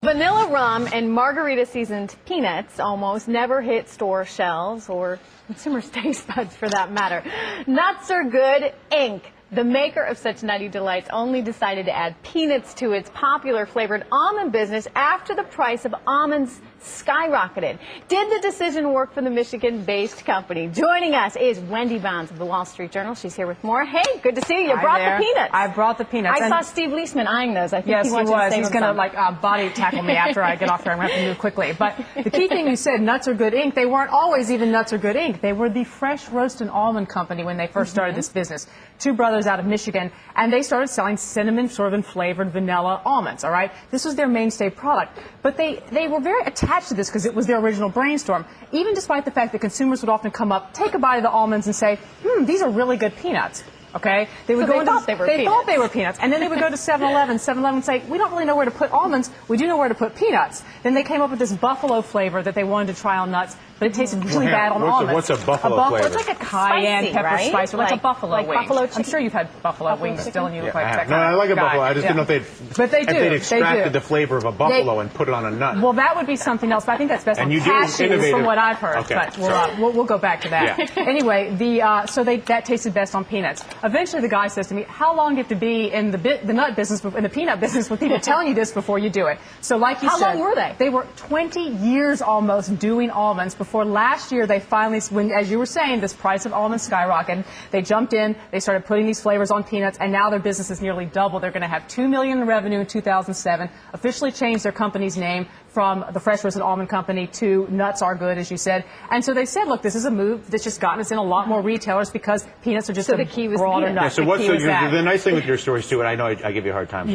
Vanilla rum and margarita-seasoned peanuts almost never hit store shelves or consumers' taste buds for that matter. Nuts Are Good, Inc., the maker of such nutty delights, only decided to add peanuts to its popular flavored almond business after the price of almonds skyrocketed. Did the decision work for the Michigan-based company? Joining us is Wendy Bounds of the Wall Street Journal. She's here with more. Hey, good to see you. You brought the peanuts. I brought the peanuts. I saw Steve Leisman eyeing those. I think yes, he was. He's going to body tackle me after I get off here. I'm going to have to move quickly. But the key thing you said, Nuts Are Good, Inc., they weren't always even Nuts Are Good, Inc. They were the Fresh Roast and Almond Company when they first started this business. Two brothers out of Michigan, and they started selling cinnamon sort of flavored vanilla almonds, all right? This was their mainstay product. But they were very attached to this because it was their original brainstorm, even despite the fact that consumers would often come up, take a bite of the almonds and say, these are really good peanuts. Okay, they would so thought they were peanuts, and then they would go to 7-Eleven. 7-Eleven would say, we don't really know where to put almonds. We do know where to put peanuts. Then they came up with this buffalo flavor that they wanted to try on nuts, but it tasted really bad on almonds. What's a buffalo flavor? It's like a cayenne spicy, pepper right? spice, or like a buffalo wing. Buffalo I'm sure you've had buffalo wings chicken? still, and you look Yeah, like that no, I like a buffalo. I just didn't know if they'd extracted the flavor of a buffalo and put it on a nut. Well, that would be something else, but I think that's best on cashews, from what I've heard. Okay, but we'll go back to that. Yeah. Anyway, that tasted best on peanuts. Eventually, the guy says to me, how long do you have to be in the nut business, in the peanut business, with people telling you this before you do it? So like you said. How long were they? They were 20 years almost doing almonds before last year they finally, when, as you were saying, this price of almonds skyrocketed, they jumped in, they started putting these flavors on peanuts, and now their business is nearly double. They're going to have $2 million in revenue in 2007, officially changed their company's name from the Fresh Roast and Almond Company to Nuts Are Good, as you said. And so they said, look, this is a move that's just gotten us in a lot more retailers because peanuts are just a broader nut. Yeah, so the nice thing with your stories, too, and I know I give you a hard time,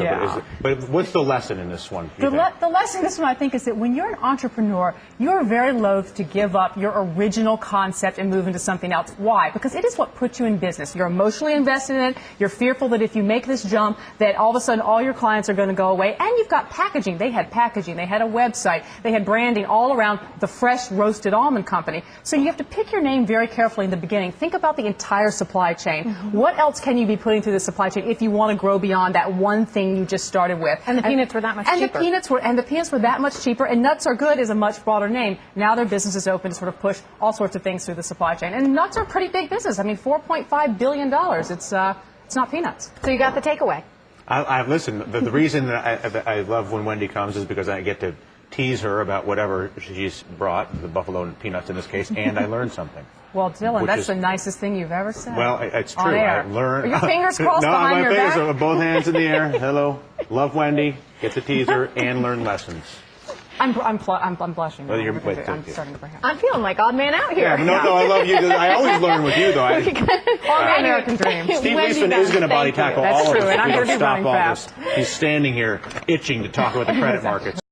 but what's the lesson in this one? The lesson in this one, I think, is that when you're an entrepreneur, you're very loath to give up your original concept and move into something else. Why? Because it is what puts you in business. You're emotionally invested in it. You're fearful that if you make this jump, that all of a sudden all your clients are going to go away. And you've got packaging. They had packaging. They had a website. They had branding all around the Fresh Roasted Almond Company. So you have to pick your name very carefully in the beginning. Think about the entire supply chain. What else can you be putting through the supply chain if you want to grow beyond that one thing you just started with? And the peanuts were that much cheaper. And the peanuts were that much cheaper. And Nuts Are Good is a much broader name. Now their business is open to sort of push all sorts of things through the supply chain. And nuts are a pretty big business. I mean, $4.5 billion. It's not peanuts. So you got the takeaway. Listen, the reason that I love when Wendy comes is because I get to tease her about whatever she's brought, the buffalo and peanuts in this case, and I learned something. Well, Dylan, that's the nicest thing you've ever said. Well, it's true. I learned. Are your fingers crossed behind your back? No, my fingers are both hands in the air. Hello. Love Wendy. Get the teaser and learn lessons. I'm blushing. Well, I'm starting to break out. I'm feeling like odd man out here. Yeah, no, I love you. I always learn with you, though. American dream. Steve Leisman is going to body tackle all of us. That's true, and I'm going to be running fast. He's standing here itching to talk about the credit markets.